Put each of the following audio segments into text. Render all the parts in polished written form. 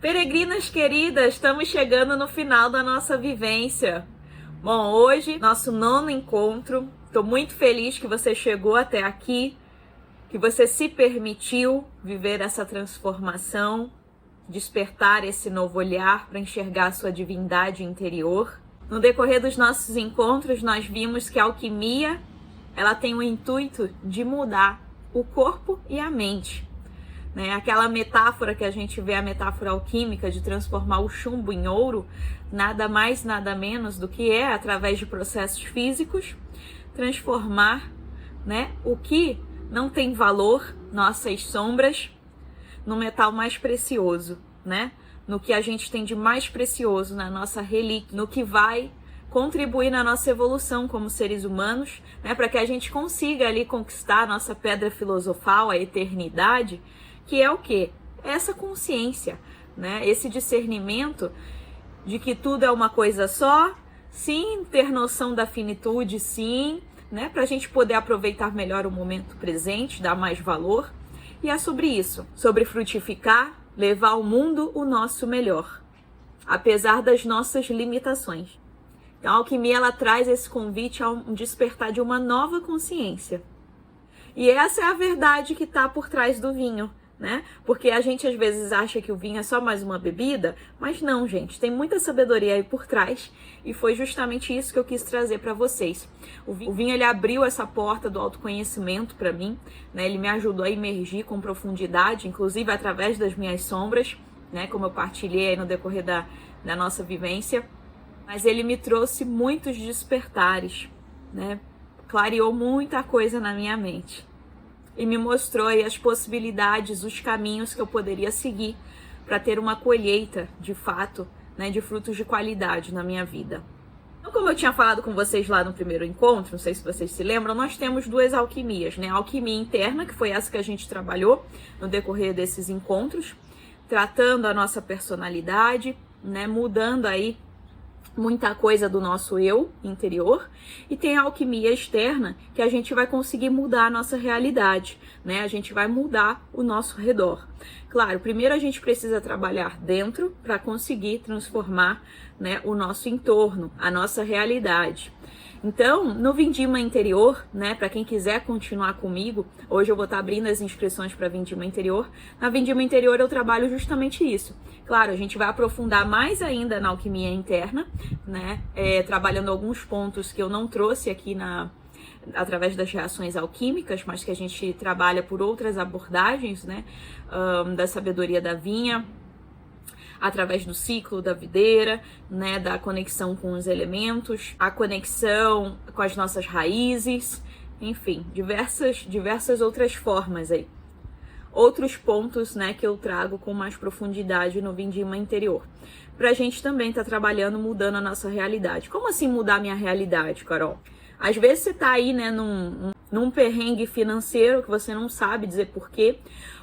Peregrinas queridas, estamos chegando no final da nossa vivência. Bom, hoje, nosso 9º encontro. Estou muito feliz que você chegou até aqui, que você se permitiu viver essa transformação, despertar esse novo olhar para enxergar a sua divindade interior. No decorrer dos nossos encontros, nós vimos que a alquimia, ela tem o intuito de mudar o corpo e a mente. Aquela metáfora que a gente vê, a metáfora alquímica de transformar o chumbo em ouro, nada mais, nada menos do que através de processos físicos, transformar, o que não tem valor, nossas sombras, no metal mais precioso, no que a gente tem de mais precioso na nossa relíquia, no que vai contribuir na nossa evolução como seres humanos, para que a gente consiga ali conquistar a nossa pedra filosofal, a eternidade, que é o quê? Essa consciência, esse discernimento de que tudo é uma coisa só, sim, ter noção da finitude, sim, para a gente poder aproveitar melhor o momento presente, dar mais valor. E é sobre isso, sobre frutificar, levar ao mundo o nosso melhor, apesar das nossas limitações. Então a alquimia, ela traz esse convite a um despertar de uma nova consciência. E essa é a verdade que está por trás do vinho. Porque a gente às vezes acha que o vinho é só mais uma bebida, mas não, gente, tem muita sabedoria aí por trás, e foi justamente isso que eu quis trazer para vocês. O vinho, ele abriu essa porta do autoconhecimento para mim, ele me ajudou a emergir com profundidade, inclusive através das minhas sombras, como eu partilhei aí no decorrer da nossa vivência, mas ele me trouxe muitos despertares, clareou muita coisa na minha mente. E me mostrou aí as possibilidades, os caminhos que eu poderia seguir para ter uma colheita, de fato, de frutos de qualidade na minha vida. Então, como eu tinha falado com vocês lá no primeiro encontro, não sei se vocês se lembram, nós temos duas alquimias, a alquimia interna, que foi essa que a gente trabalhou no decorrer desses encontros, tratando a nossa personalidade, mudando aí muita coisa do nosso eu interior, e tem a alquimia externa, que a gente vai conseguir mudar a nossa realidade, a gente vai mudar o nosso redor. Claro, primeiro a gente precisa trabalhar dentro para conseguir transformar, o nosso entorno, a nossa realidade. Então, no Vindima Interior, para quem quiser continuar comigo, hoje eu vou estar abrindo as inscrições para Vindima Interior. Na Vindima Interior eu trabalho justamente isso. Claro, a gente vai aprofundar mais ainda na alquimia interna, trabalhando alguns pontos que eu não trouxe aqui através das reações alquímicas, mas que a gente trabalha por outras abordagens, da sabedoria da vinha, através do ciclo da videira, da conexão com os elementos, a conexão com as nossas raízes, enfim, diversas outras formas aí. Outros pontos, que eu trago com mais profundidade no Vindima Interior. Pra gente também tá trabalhando, mudando a nossa realidade. Como assim mudar a minha realidade, Carol? Às vezes você tá aí, num perrengue financeiro que você não sabe dizer porquê,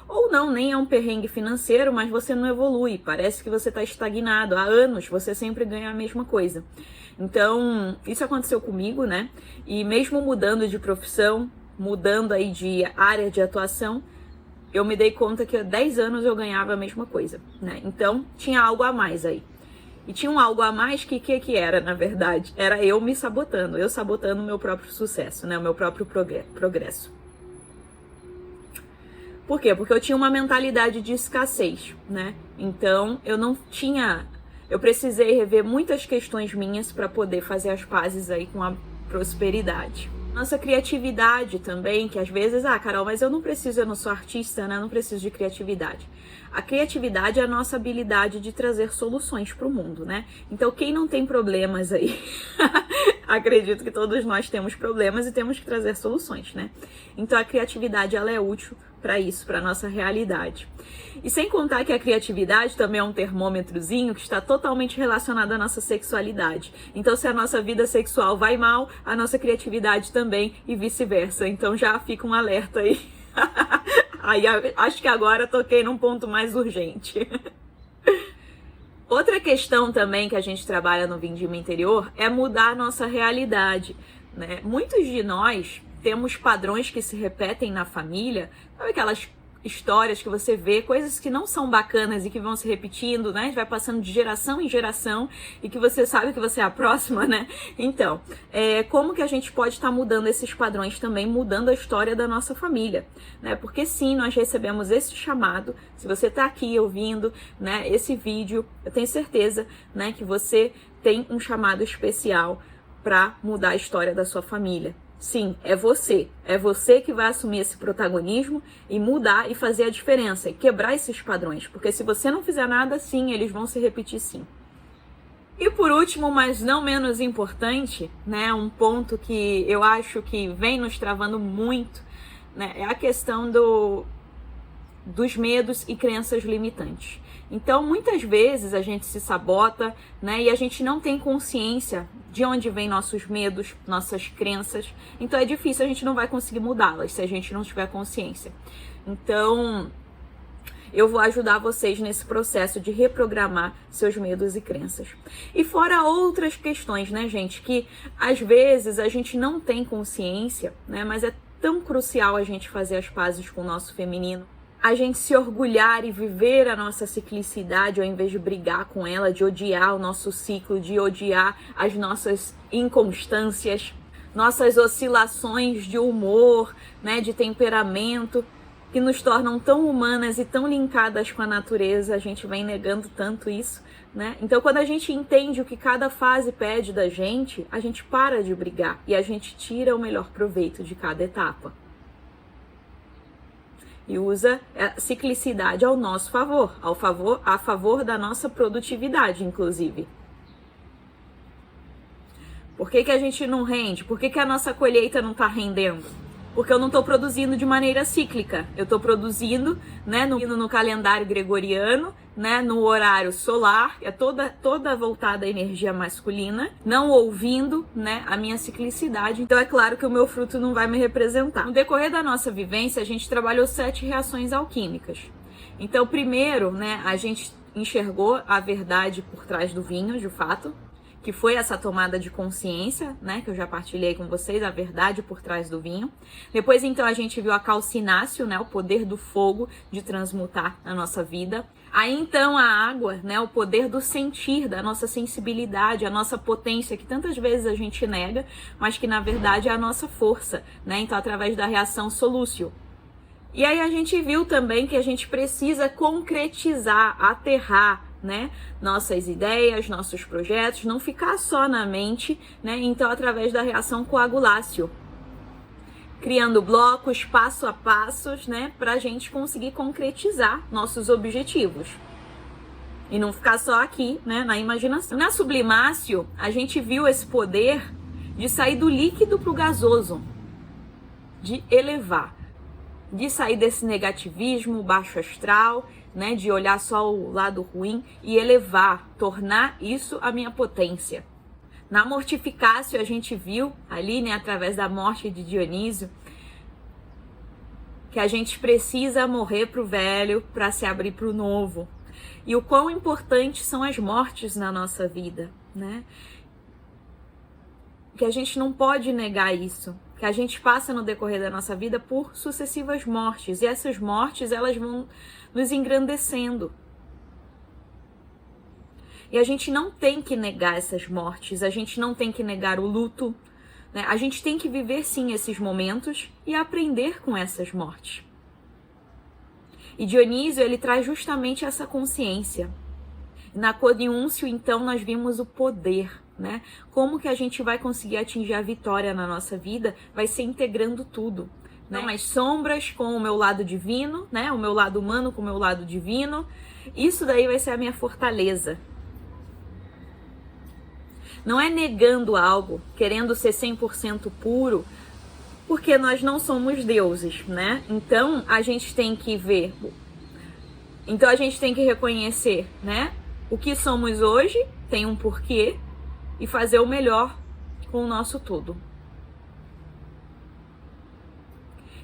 ou não, nem é um perrengue financeiro, mas você não evolui, parece que você está estagnado, há anos você sempre ganha a mesma coisa. Então, isso aconteceu comigo, e mesmo mudando de profissão, mudando aí de área de atuação, eu me dei conta que há 10 anos eu ganhava a mesma coisa, Então, tinha algo a mais aí. E tinha um algo a mais que era, na verdade? Era eu me sabotando, eu sabotando o meu próprio sucesso, o meu próprio progresso. Por quê? Porque eu tinha uma mentalidade de escassez, Então, eu precisei rever muitas questões minhas para poder fazer as pazes aí com a prosperidade. Nossa criatividade também, que às vezes, Carol, mas eu não sou artista, não preciso de criatividade. A criatividade é a nossa habilidade de trazer soluções para o mundo, Então, quem não tem problemas aí? Acredito que todos nós temos problemas e temos que trazer soluções, Então, a criatividade, ela é útil para isso, para nossa realidade. E sem contar que a criatividade também é um termômetrozinho que está totalmente relacionado à nossa sexualidade. Então, se a nossa vida sexual vai mal, a nossa criatividade também, e vice-versa. Então, já fica um alerta aí. Aí, acho que agora toquei num ponto mais urgente. Outra questão também que a gente trabalha no Vindima Interior é mudar a nossa realidade, Muitos de nós temos padrões que se repetem na família, sabe aquelas histórias que você vê, coisas que não são bacanas e que vão se repetindo, né? Vai passando de geração em geração e que você sabe que você é a próxima, né? Então, como que a gente pode estar mudando esses padrões também, mudando a história da nossa família, né? Porque sim, nós recebemos esse chamado. Se você está aqui ouvindo, né, esse vídeo, eu tenho certeza, né, que você tem um chamado especial para mudar a história da sua família. Sim, é você que vai assumir esse protagonismo e mudar e fazer a diferença e quebrar esses padrões, porque se você não fizer nada, sim, eles vão se repetir sim. E por último, mas não menos importante, né, um ponto que eu acho que vem nos travando muito, né, é a questão dos medos e crenças limitantes. Então, muitas vezes a gente se sabota, né, e a gente não tem consciência de onde vêm nossos medos, nossas crenças. Então, é difícil, a gente não vai conseguir mudá-las se a gente não tiver consciência. Então, eu vou ajudar vocês nesse processo de reprogramar seus medos e crenças. E fora outras questões, né, gente, que às vezes a gente não tem consciência, né, mas é tão crucial a gente fazer as pazes com o nosso feminino. A gente se orgulhar e viver a nossa ciclicidade ao invés de brigar com ela, de odiar o nosso ciclo, de odiar as nossas inconstâncias, nossas oscilações de humor, né, de temperamento, que nos tornam tão humanas e tão linkadas com a natureza. A gente vem negando tanto isso, né? Então, quando a gente entende o que cada fase pede da gente, a gente para de brigar e a gente tira o melhor proveito de cada etapa. E usa a ciclicidade ao nosso favor, a favor da nossa produtividade, inclusive. Por que a gente não rende? Por que a nossa colheita não está rendendo? Porque eu não estou produzindo de maneira cíclica. Eu estou produzindo, né, no calendário gregoriano, né, no horário solar, é toda voltada à energia masculina, não ouvindo, né, a minha ciclicidade. Então é claro que o meu fruto não vai me representar. No decorrer da nossa vivência, a gente trabalhou 7 reações alquímicas. Então, primeiro, né, a gente enxergou a verdade por trás do vinho, de fato, que foi essa tomada de consciência, né, que eu já partilhei com vocês, a verdade por trás do vinho. Depois, então, a gente viu a calcináceo, né, o poder do fogo de transmutar a nossa vida. Aí, então, a água, né, o poder do sentir, da nossa sensibilidade, a nossa potência, que tantas vezes a gente nega, mas que, na verdade, é a nossa força, né, então, através da reação solúcio. E aí a gente viu também que a gente precisa concretizar, aterrar, né, nossas ideias, nossos projetos, não ficar só na mente, né, então através da reação coaguláceo, criando blocos passo a passos, né, para a gente conseguir concretizar nossos objetivos e não ficar só aqui, né, na imaginação. Na sublimáceo, a gente viu esse poder de sair do líquido para o gasoso, de elevar, de sair desse negativismo, baixo astral, né, de olhar só o lado ruim e elevar, tornar isso a minha potência. Na mortificácio a gente viu ali, né, através da morte de Dionísio, que a gente precisa morrer para o velho para se abrir para o novo. E o quão importantes são as mortes na nossa vida, né? Que a gente não pode negar isso. Que a gente passa no decorrer da nossa vida por sucessivas mortes. E essas mortes, elas vão nos engrandecendo. E a gente não tem que negar essas mortes. A gente não tem que negar o luto, né? A gente tem que viver, sim, esses momentos e aprender com essas mortes. E Dionísio, ele traz justamente essa consciência. Na Coniúncio, então, nós vimos o poder, né? Como que a gente vai conseguir atingir a vitória na nossa vida? Vai ser integrando tudo, né? Então, as sombras com o meu lado divino, né? O meu lado humano com o meu lado divino. Isso daí vai ser a minha fortaleza. Não é negando algo, querendo ser 100% puro, porque nós não somos deuses, né? Então, a gente tem que ver... Então, a gente tem que reconhecer, né? O que somos hoje tem um porquê e fazer o melhor com o nosso todo.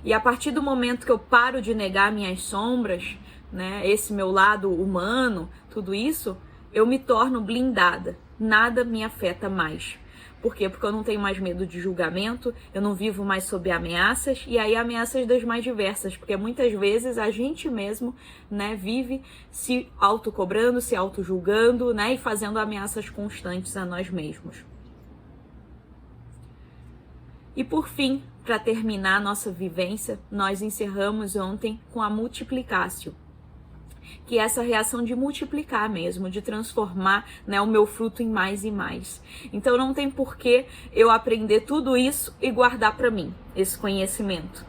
E a partir do momento que eu paro de negar minhas sombras, né, esse meu lado humano, tudo isso, eu me torno blindada. Nada me afeta mais. Por quê? Porque eu não tenho mais medo de julgamento, eu não vivo mais sob ameaças, e aí ameaças das mais diversas, porque muitas vezes a gente mesmo, né, vive se autocobrando, se autojulgando, né, e fazendo ameaças constantes a nós mesmos. E por fim, para terminar a nossa vivência, nós encerramos ontem com a multiplicatio, que é essa reação de multiplicar mesmo, de transformar, né, o meu fruto em mais e mais. Então não tem porquê eu aprender tudo isso e guardar para mim esse conhecimento.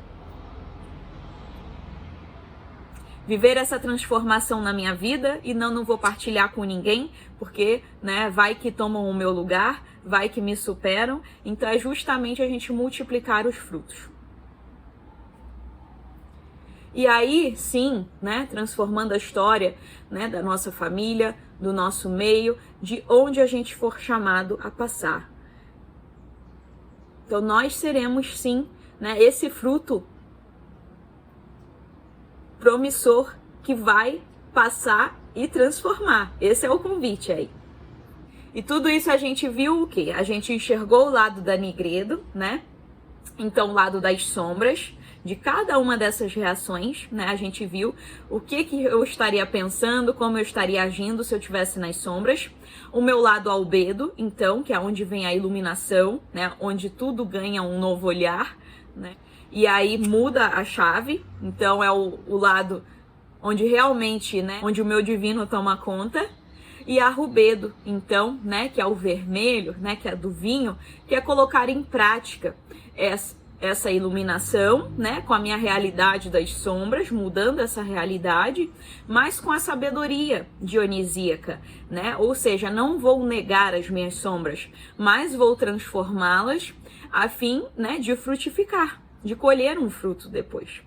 Viver essa transformação na minha vida e não vou partilhar com ninguém, porque, né, vai que tomam o meu lugar, vai que me superam. Então é justamente a gente multiplicar os frutos. E aí, sim, né, transformando a história, né, da nossa família, do nosso meio, de onde a gente for chamado a passar. Então nós seremos, sim, né, esse fruto promissor que vai passar e transformar. Esse é o convite aí. E tudo isso a gente viu o quê? A gente enxergou o lado da Nigredo, né? Então o lado das sombras, de cada uma dessas reações, né? A gente viu o que eu estaria pensando, como eu estaria agindo se eu estivesse nas sombras. O meu lado albedo, então, que é onde vem a iluminação, né? Onde tudo ganha um novo olhar, né? E aí muda a chave, então é o lado onde realmente, né? Onde o meu divino toma conta. E a rubedo, então, né? Que é o vermelho, né? Que é do vinho, que é colocar em prática essa iluminação, né, com a minha realidade das sombras, mudando essa realidade, mas com a sabedoria dionisíaca, né? Ou seja, não vou negar as minhas sombras, mas vou transformá-las a fim, né, de frutificar, de colher um fruto depois.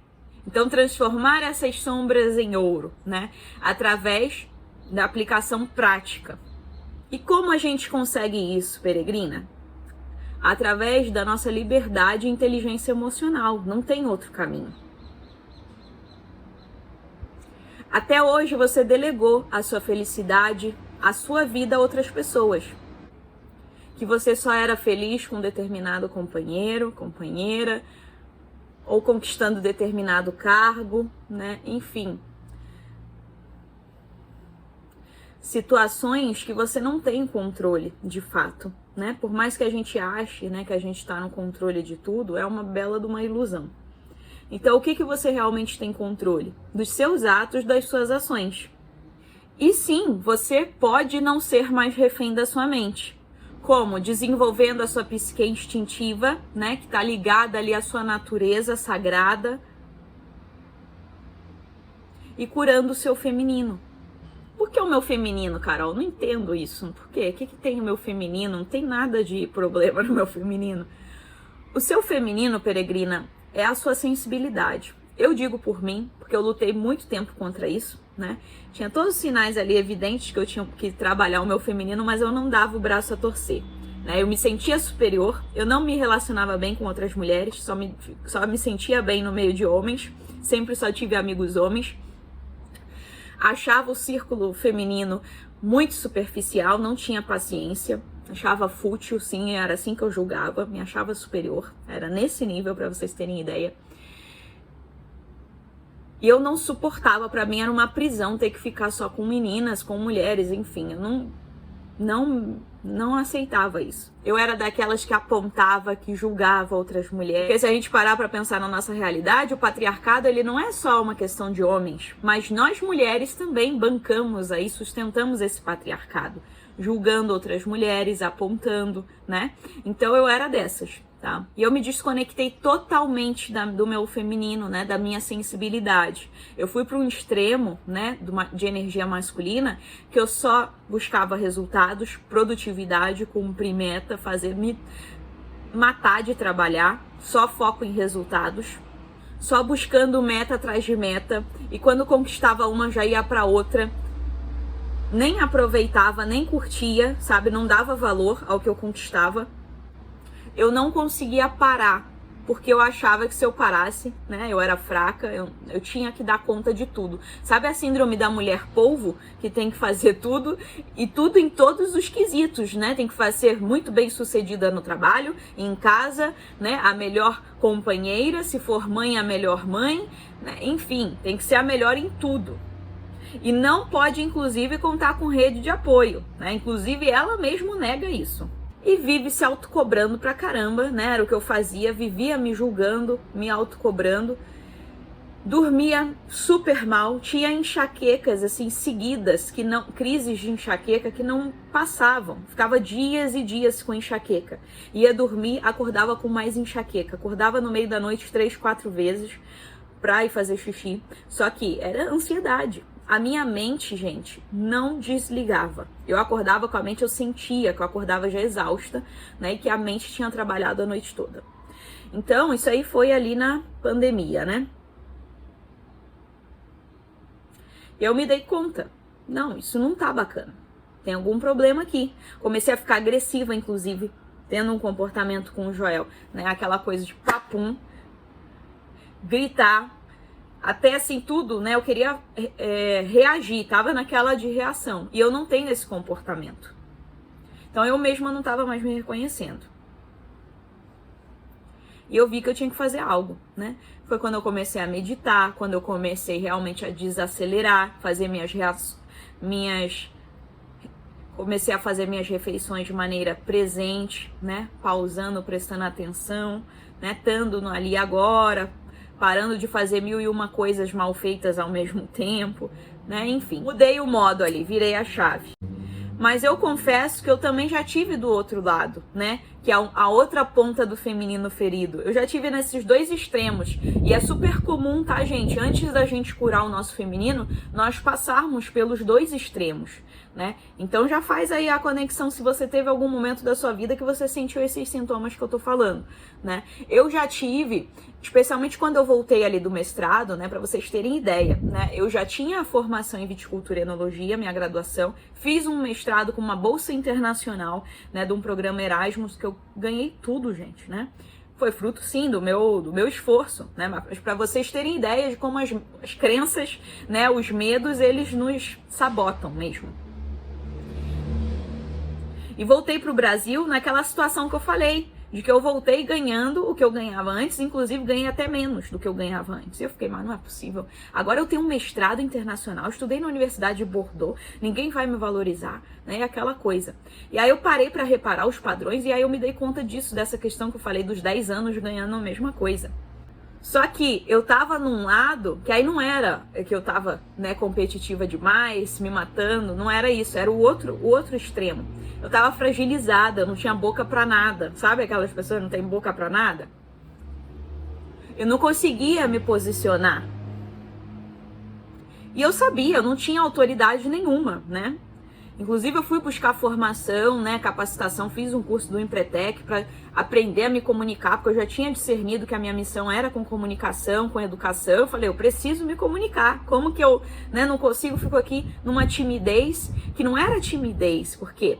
Então, transformar essas sombras em ouro, né, através da aplicação prática. E como a gente consegue isso, peregrina? Através da nossa liberdade e inteligência emocional. Não tem outro caminho. Até hoje você delegou a sua felicidade, a sua vida a outras pessoas. Que você só era feliz com determinado companheiro, companheira, ou conquistando determinado cargo, né? Enfim. Situações que você não tem controle, de fato, né? Por mais que a gente ache, né, que a gente está no controle de tudo, é uma bela de uma ilusão. Então, o que você realmente tem controle? Dos seus atos, das suas ações. E sim, você pode não ser mais refém da sua mente. Como? Desenvolvendo a sua psique instintiva, né, que está ligada ali à sua natureza sagrada, e curando o seu feminino. Por que o meu feminino, Carol? Não entendo isso. Por quê? O que tem o meu feminino? Não tem nada de problema no meu feminino. O seu feminino, peregrina, é a sua sensibilidade. Eu digo por mim, porque eu lutei muito tempo contra isso, né? Tinha todos os sinais ali evidentes que eu tinha que trabalhar o meu feminino, mas eu não dava o braço a torcer, né? Eu me sentia superior, eu não me relacionava bem com outras mulheres, só me sentia bem no meio de homens, sempre só tive amigos homens. Achava o círculo feminino muito superficial, não tinha paciência, achava fútil, sim, era assim que eu julgava, me achava superior, era nesse nível, para vocês terem ideia. E eu não suportava, para mim era uma prisão ter que ficar só com meninas, com mulheres, enfim, eu não aceitava isso. Eu era daquelas que apontava, que julgava outras mulheres. Porque se a gente parar para pensar na nossa realidade, o patriarcado ele não é só uma questão de homens, mas nós mulheres também bancamos aí, sustentamos esse patriarcado, julgando outras mulheres, apontando, né? Então eu era dessas, tá? E eu me desconectei totalmente do meu feminino, né? Da minha sensibilidade. Eu fui para um extremo, né? De energia masculina, que eu só buscava resultados, produtividade, cumprir meta, me matar de trabalhar, só foco em resultados, só buscando meta atrás de meta, e quando conquistava uma já ia para outra, nem aproveitava, nem curtia, sabe? Não dava valor ao que eu conquistava. Eu não conseguia parar porque eu achava que se eu parasse, né, eu era fraca, eu tinha que dar conta de tudo. Sabe a síndrome da mulher polvo, que tem que fazer tudo, e tudo em todos os quesitos, né? Tem que ser muito bem sucedida no trabalho, em casa, né? A melhor companheira, se for mãe, a melhor mãe, né? Enfim, tem que ser a melhor em tudo. E não pode, inclusive, contar com rede de apoio, né? Inclusive, ela mesma nega isso. E vive se autocobrando pra caramba, né? Era o que eu fazia, vivia me julgando, me autocobrando. Dormia super mal, tinha enxaquecas assim seguidas, crises de enxaqueca que não passavam. Ficava dias e dias com enxaqueca. Ia dormir, acordava com mais enxaqueca. Acordava no meio da noite 3, 4 vezes pra ir fazer xixi. Só que era ansiedade. A minha mente, gente, não desligava. Eu acordava com a mente, eu sentia que eu acordava já exausta, né? E que a mente tinha trabalhado a noite toda. Então, isso aí foi ali na pandemia, né? Eu me dei conta. Não, isso não tá bacana. Tem algum problema aqui. Comecei a ficar agressiva, inclusive, tendo um comportamento com o Joel, né? Aquela coisa de papum, gritar. Até assim, tudo, né? Eu queria reagir, tava naquela de reação. E eu não tenho esse comportamento. Então eu mesma não tava mais me reconhecendo. E eu vi que eu tinha que fazer algo, né? Foi quando eu comecei a meditar, quando eu comecei realmente a desacelerar, fazer comecei a fazer minhas refeições de maneira presente, né? Pausando, prestando atenção, né? Estando no ali e agora, parando de fazer 1001 coisas mal feitas ao mesmo tempo, né? Enfim, mudei o modo ali, virei a chave. Mas eu confesso que eu também já tive do outro lado, né? Que é a outra ponta do feminino ferido. Eu já tive nesses dois extremos. E é super comum, tá, gente? Antes da gente curar o nosso feminino, nós passarmos pelos dois extremos, né? Então já faz aí a conexão se você teve algum momento da sua vida que você sentiu esses sintomas que eu tô falando, né? Eu já tive, especialmente quando eu voltei ali do mestrado, né, para vocês terem ideia, né? Eu já tinha a formação em viticultura e enologia, minha graduação, fiz um mestrado com uma bolsa internacional, né, de um programa Erasmus que eu ganhei tudo, gente, né? Foi fruto, sim, do meu esforço, né? Mas para vocês terem ideia de como as crenças, né, os medos, eles nos sabotam mesmo. E voltei pro Brasil naquela situação que eu falei, de que eu voltei ganhando o que eu ganhava antes, inclusive ganhei até menos do que eu ganhava antes. E eu fiquei, mas não é possível. Agora eu tenho um mestrado internacional, estudei na Universidade de Bordeaux, ninguém vai me valorizar, né? E aquela coisa. E aí eu parei para reparar os padrões e aí eu me dei conta disso, dessa questão que eu falei dos 10 anos ganhando a mesma coisa. Só que eu tava num lado, que aí não era que eu tava, né, competitiva demais, me matando, não era isso, era o outro extremo. Eu tava fragilizada, eu não tinha boca pra nada, sabe aquelas pessoas que não têm boca pra nada? Eu não conseguia me posicionar. E eu sabia, eu não tinha autoridade nenhuma, né? Inclusive eu fui buscar formação, né, capacitação, fiz um curso do Empretec para aprender a me comunicar, porque eu já tinha discernido que a minha missão era com comunicação, com educação. Eu falei, eu preciso me comunicar. Como que eu, né, não consigo, fico aqui numa timidez, que não era timidez, porque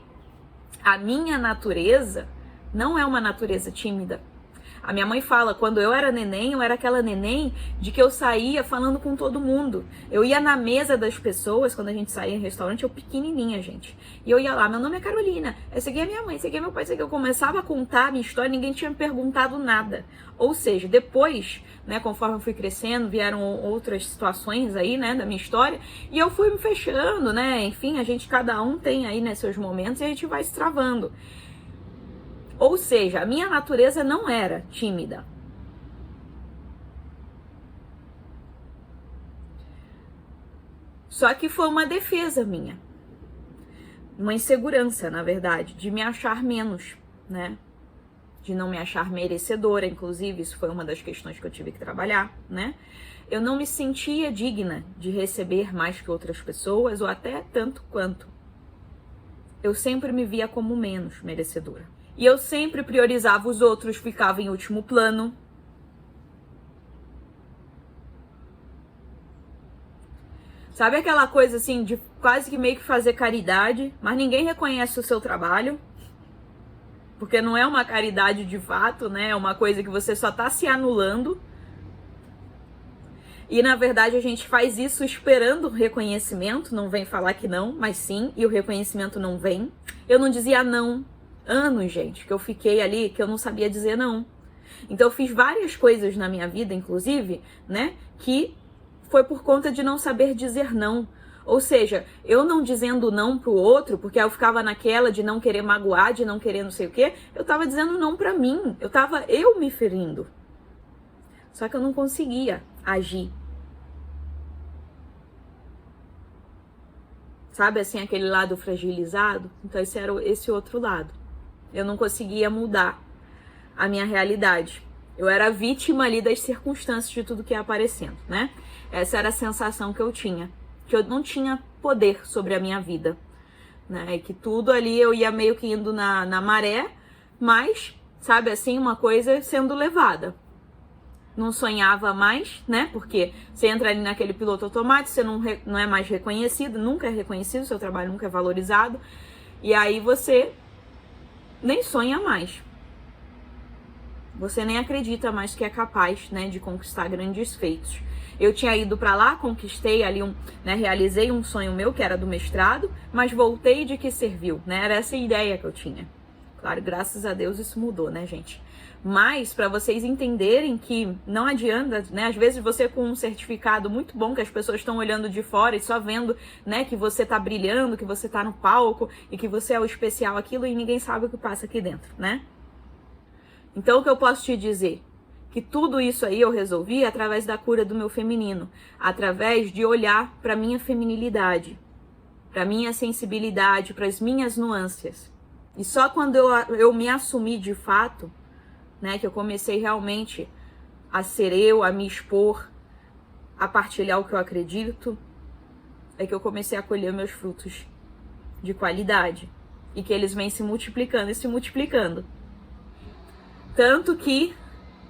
a minha natureza não é uma natureza tímida. A minha mãe fala, quando eu era neném, eu era aquela neném de que eu saía falando com todo mundo. Eu ia na mesa das pessoas, quando a gente saía em restaurante, eu pequenininha, gente. E eu ia lá, meu nome é Carolina, essa aqui é minha mãe, esse aqui é meu pai, esse aqui. Eu começava a contar a minha história, ninguém tinha me perguntado nada. Ou seja, depois, né, conforme eu fui crescendo, vieram outras situações aí, né, da minha história, e eu fui me fechando, né, enfim, cada um tem aí, né, seus momentos e a gente vai se travando. Ou seja, a minha natureza não era tímida. Só que foi uma defesa minha. Uma insegurança, na verdade, de me achar menos, né? De não me achar merecedora, inclusive, isso foi uma das questões que eu tive que trabalhar, né? Eu não me sentia digna de receber mais que outras pessoas, ou até tanto quanto. Eu sempre me via como menos merecedora. E eu sempre priorizava os outros, ficava em último plano. Sabe aquela coisa assim de quase que meio que fazer caridade, mas ninguém reconhece o seu trabalho? porque não é uma caridade de fato, né? É uma coisa que você só tá se anulando. E na verdade a gente faz isso esperando reconhecimento, não vem falar que não, mas sim, e o reconhecimento não vem. Eu não dizia não. Anos, gente, que eu fiquei ali, que eu não sabia dizer não. Então eu fiz várias coisas na minha vida, inclusive, né, que foi por conta de não saber dizer não. Ou seja, eu não dizendo não pro outro, porque eu ficava naquela de não querer magoar, de não querer não sei o quê, eu tava dizendo não pra mim. Eu tava me ferindo. Só que eu não conseguia agir. Sabe assim, aquele lado fragilizado? Então esse era esse outro lado. Eu não conseguia mudar a minha realidade. Eu era vítima ali das circunstâncias de tudo que ia aparecendo, né? Essa era a sensação que eu tinha. Que eu não tinha poder sobre a minha vida, né? E que tudo ali eu ia meio que indo na maré, mas, sabe assim, uma coisa sendo levada. Não sonhava mais, né? Porque você entra ali naquele piloto automático, você não é mais reconhecido, nunca é reconhecido, seu trabalho nunca é valorizado. E aí você nem sonha mais. Você nem acredita mais que é capaz, né, de conquistar grandes feitos. Eu tinha ido para lá, conquistei ali realizei um sonho meu, que era do mestrado, mas voltei de que serviu, né? Era essa a ideia que eu tinha. Claro, graças a Deus isso mudou, né, gente? Mas para vocês entenderem que não adianta, né? Às vezes você com um certificado muito bom, que as pessoas estão olhando de fora e só vendo, né, que você tá brilhando, que você tá no palco e que você é o especial aquilo e ninguém sabe o que passa aqui dentro, né? Então o que eu posso te dizer? Que tudo isso aí eu resolvi através da cura do meu feminino, através de olhar para minha feminilidade, para minha sensibilidade, para as minhas nuances. E só quando eu me assumi de fato, né, que eu comecei realmente a ser eu, a me expor, a partilhar o que eu acredito, é que eu comecei a colher meus frutos de qualidade e que eles vêm se multiplicando e se multiplicando. Tanto que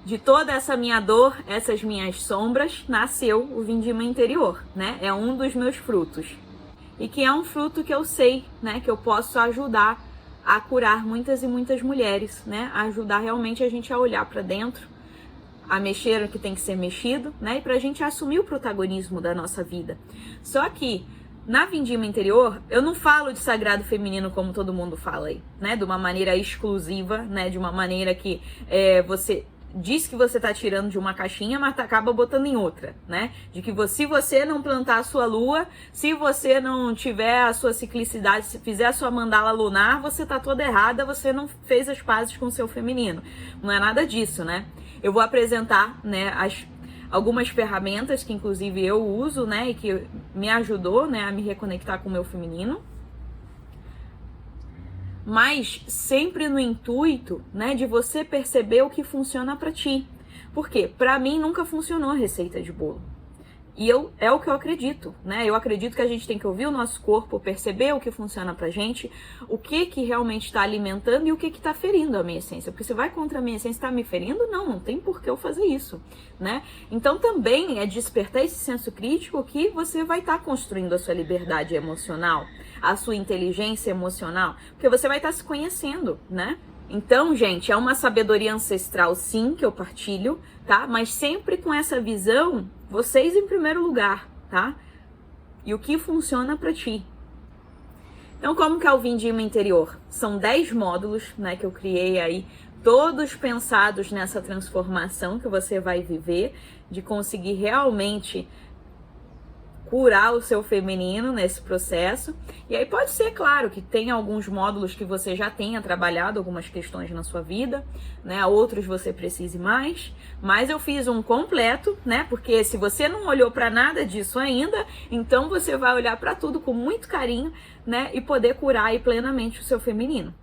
de toda essa minha dor, essas minhas sombras, nasceu o Vindima Interior, né? É um dos meus frutos. E que é um fruto que eu sei, né, que eu posso ajudar a curar muitas e muitas mulheres, né? A ajudar realmente a gente a olhar para dentro, a mexer no que tem que ser mexido, né? E pra gente assumir o protagonismo da nossa vida. Só que na Vindima Interior, eu não falo de sagrado feminino como todo mundo fala aí, né? De uma maneira exclusiva, né? De uma maneira que você diz que você tá tirando de uma caixinha, mas acaba botando em outra, né? De que se você não plantar a sua lua, se você não tiver a sua ciclicidade, se fizer a sua mandala lunar, você tá toda errada, você não fez as pazes com o seu feminino. Não é nada disso, né? Eu vou apresentar, né, algumas ferramentas que inclusive eu uso, né, e que me ajudou, né, a me reconectar com o meu feminino. Mas sempre no intuito, né, de você perceber o que funciona pra ti. Por quê? Pra mim nunca funcionou a receita de bolo. E é o que eu acredito, né? Eu acredito que a gente tem que ouvir o nosso corpo, perceber o que funciona pra gente, o que realmente está alimentando e o que está ferindo a minha essência. Porque se vai contra a minha essência, está me ferindo? Não tem por que eu fazer isso, né? Então também é despertar esse senso crítico que você vai estar construindo a sua liberdade emocional, a sua inteligência emocional, porque você vai estar se conhecendo, né? Então, gente, é uma sabedoria ancestral, sim, que eu partilho, tá? Mas sempre com essa visão, vocês em primeiro lugar, tá? E o que funciona pra ti. Então, como que é o Vindima Interior? São 10 módulos, né, que eu criei aí, todos pensados nessa transformação que você vai viver, de conseguir realmente curar o seu feminino nesse processo. E aí pode ser, claro, que tem alguns módulos que você já tenha trabalhado algumas questões na sua vida, né? Outros você precise mais, mas eu fiz um completo, né? Porque se você não olhou para nada disso ainda, então você vai olhar para tudo com muito carinho, né? E poder curar aí plenamente o seu feminino.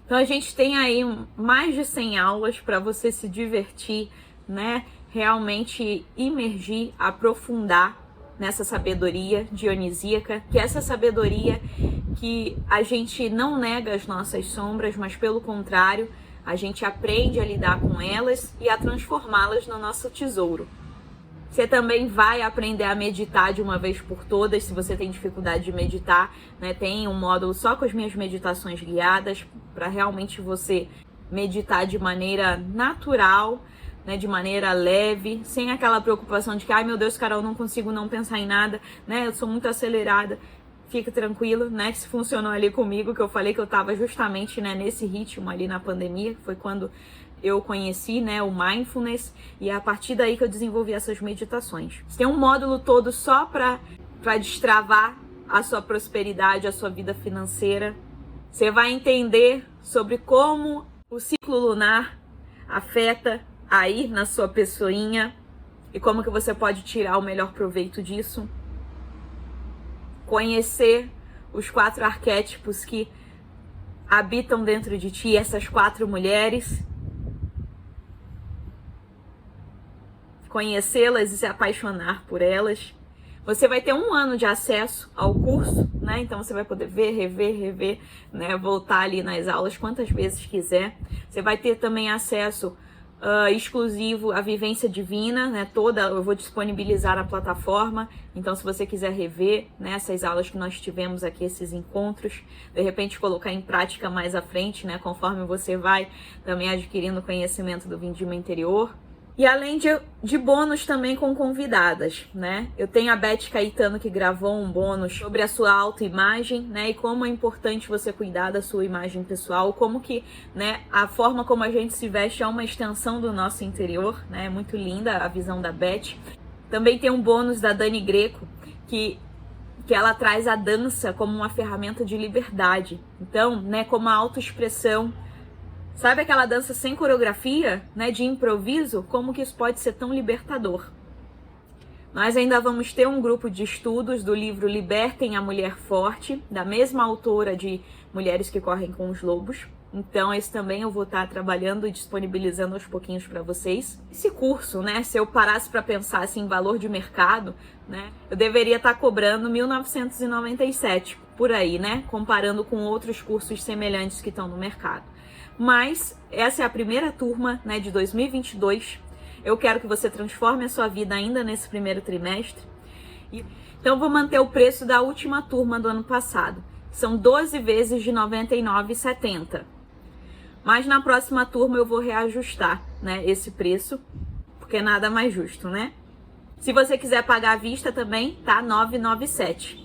Então a gente tem aí mais de 100 aulas para você se divertir, né? Realmente imergir, aprofundar nessa sabedoria dionisíaca, que é essa sabedoria que a gente não nega as nossas sombras, mas pelo contrário, a gente aprende a lidar com elas e a transformá-las no nosso tesouro. Você também vai aprender a meditar de uma vez por todas, se você tem dificuldade de meditar, né? Tem um módulo só com as minhas meditações guiadas, para realmente você meditar de maneira natural, né, de maneira leve, sem aquela preocupação de que, ai meu Deus, Carol, não consigo não pensar em nada, né, eu sou muito acelerada. Fica tranquilo, né, que se funcionou ali comigo, que eu falei que eu tava justamente, né, nesse ritmo ali na pandemia, que foi quando eu conheci, né, o Mindfulness, e é a partir daí que eu desenvolvi essas meditações. Tem um módulo todo só para destravar a sua prosperidade, a sua vida financeira. Você vai entender sobre como o ciclo lunar afeta aí na sua pessoinha e como que você pode tirar o melhor proveito disso. Conhecer os 4 arquétipos que habitam dentro de ti, essas 4 mulheres. Conhecê-las e se apaixonar por elas. Você vai ter 1 ano de acesso ao curso, né? Então você vai poder ver, rever, né? Voltar ali nas aulas quantas vezes quiser. Você vai ter também acesso exclusivo à vivência divina, né? Toda eu vou disponibilizar na plataforma. Então, se você quiser rever, né, essas aulas que nós tivemos aqui, esses encontros, de repente colocar em prática mais à frente, né? Conforme você vai também adquirindo conhecimento do Vindima Interior. E além de bônus também com convidadas, né? Eu tenho a Beth Caetano que gravou um bônus sobre a sua autoimagem, né? E como é importante você cuidar da sua imagem pessoal, como que, né, a forma como a gente se veste é uma extensão do nosso interior, né? É muito linda a visão da Beth. Também tem um bônus da Dani Greco, que ela traz a dança como uma ferramenta de liberdade. Então, né, como a autoexpressão. Sabe aquela dança sem coreografia, né, de improviso? Como que isso pode ser tão libertador? Nós ainda vamos ter um grupo de estudos do livro Libertem a Mulher Forte, da mesma autora de Mulheres que Correm com os Lobos. Então, esse também eu vou estar trabalhando e disponibilizando aos pouquinhos para vocês. Esse curso, né, se eu parasse para pensar assim, em valor de mercado, né, eu deveria estar cobrando R$ 1.997 por aí, né, comparando com outros cursos semelhantes que estão no mercado. Mas essa é a primeira turma, né, de 2022. Eu quero que você transforme a sua vida ainda nesse primeiro trimestre. Então, vou manter o preço da última turma do ano passado. São 12 vezes de R$ 99,70. Mas na próxima turma eu vou reajustar, né, esse preço, porque é nada mais justo, né? Se você quiser pagar à vista também, tá R$ 997.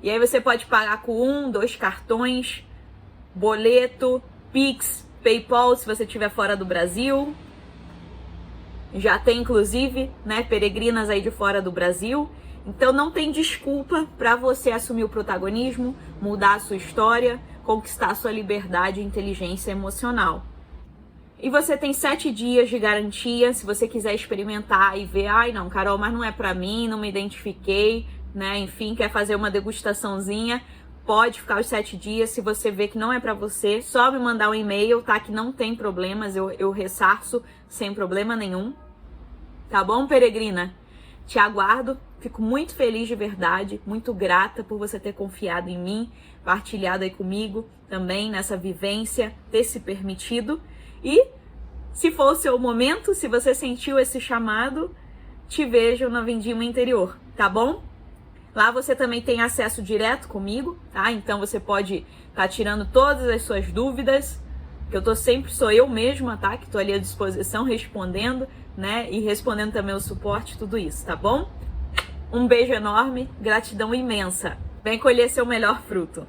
E aí você pode pagar com 1, 2 cartões, boleto, Pix, PayPal, se você estiver fora do Brasil. Já tem, inclusive, né, peregrinas aí de fora do Brasil. Então não tem desculpa para você assumir o protagonismo, mudar a sua história, conquistar a sua liberdade e inteligência emocional. E você tem 7 dias de garantia, se você quiser experimentar e ver, ai não, Carol, mas não é para mim, não me identifiquei, né, enfim, quer fazer uma degustaçãozinha, pode ficar os 7 dias. Se você vê que não é pra você, só me mandar um e-mail, tá? Que não tem problemas, eu ressarço sem problema nenhum. Tá bom, peregrina? Te aguardo, fico muito feliz de verdade, muito grata por você ter confiado em mim, partilhado aí comigo também nessa vivência, ter se permitido. E se for o seu momento, se você sentiu esse chamado, te vejo na Vindima Interior, tá bom? Lá você também tem acesso direto comigo, tá? Então você pode estar tirando todas as suas dúvidas, que sou eu mesma, tá? Que tô ali à disposição respondendo, né? E respondendo também o suporte, tudo isso, tá bom? Um beijo enorme, gratidão imensa. Vem colher seu melhor fruto.